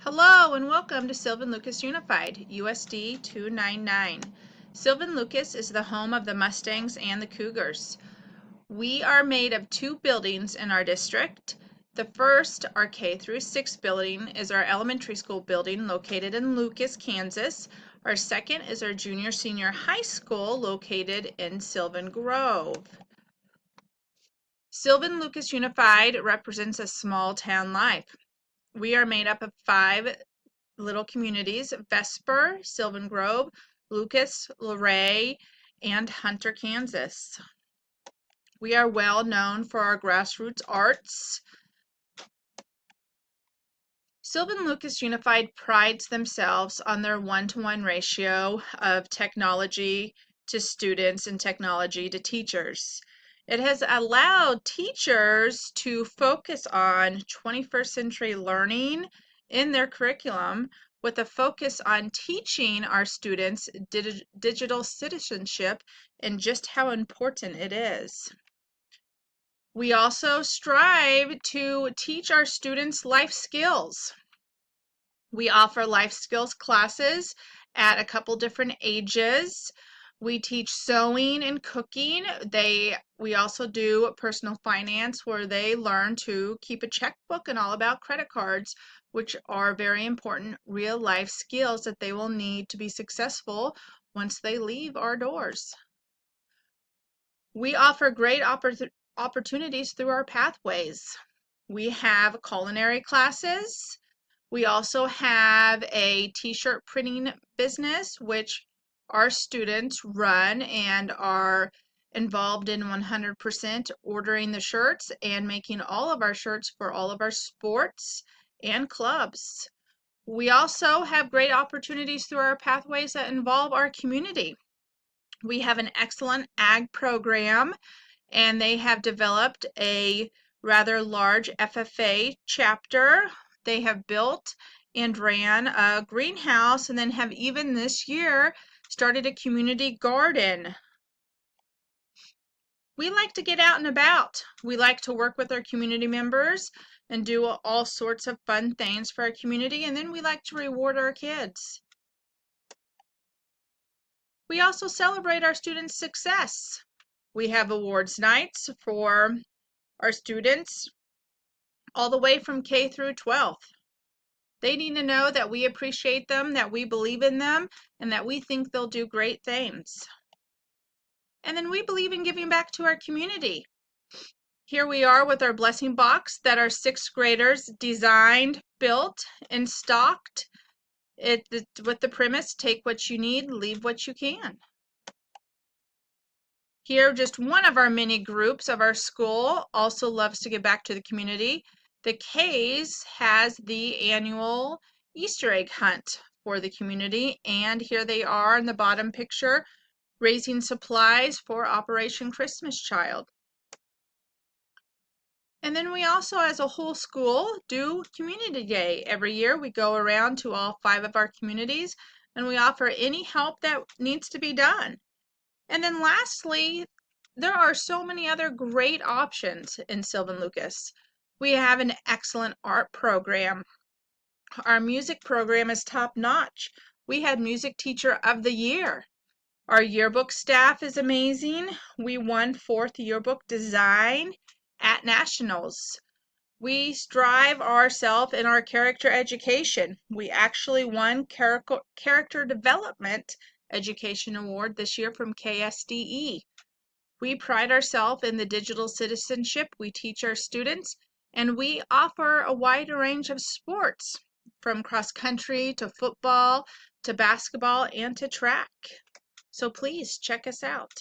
Hello and welcome to Sylvan Lucas Unified, USD 299. Sylvan Lucas is the home of the Mustangs and the Cougars. We are made of two buildings in our district. The first, our K through 6 building, is our elementary school building located in Lucas, Kansas. Our second is our junior senior high school located in Sylvan Grove. Sylvan Lucas Unified represents a small town life. We are made up of 5 little communities: Vesper, Sylvan Grove, Lucas, Luray, and Hunter, Kansas. We are well known for our grassroots arts. Sylvan Lucas Unified prides themselves on their one-to-one ratio of technology to students and technology to teachers. It has allowed teachers to focus on 21st century learning in their curriculum with a focus on teaching our students digital citizenship and just how important it is. We also strive to teach our students life skills. We offer life skills classes at a couple different ages. We teach sewing and cooking. We also do personal finance where they learn to keep a checkbook and all about credit cards, which are very important real life skills that they will need to be successful once they leave our doors. We offer great opportunities through our pathways. We have culinary classes. We also have a t-shirt printing business, which our students run and are involved in 100% ordering the shirts and making all of our shirts for all of our sports and clubs. We also have great opportunities through our pathways that involve our community. We have an excellent ag program, and they have developed a rather large FFA chapter. They have built and ran a greenhouse and then have even this year started a community garden. We like to get out and about. We like to work with our community members and do all sorts of fun things for our community, and then we like to reward our kids. We also celebrate our students' success. We have awards nights for our students all the way from K through 12th. They need to know that we appreciate them, that we believe in them, and that we think they'll do great things. And then we believe in giving back to our community. Here we are with our blessing box that our 6th graders designed, built, and stocked. With the premise, take what you need, leave what you can. Here, just one of our many groups of our school also loves to give back to the community. The K's has the annual Easter egg hunt for the community, and here they are in the bottom picture raising supplies for Operation Christmas Child. And then we also, as a whole school, do Community Day. Every year we go around to all 5 of our communities and we offer any help that needs to be done. And then lastly, there are so many other great options in Sylvan Lucas. We have an excellent art program. Our music program is top notch. We had Music Teacher of the Year. Our yearbook staff is amazing. We won 4th yearbook design at Nationals. We strive ourselves in our character education. We actually won Character Development Education Award this year from KSDE. We pride ourselves in the digital citizenship we teach our students, and we offer a wide range of sports, from cross country to football to basketball and to track. So please check us out.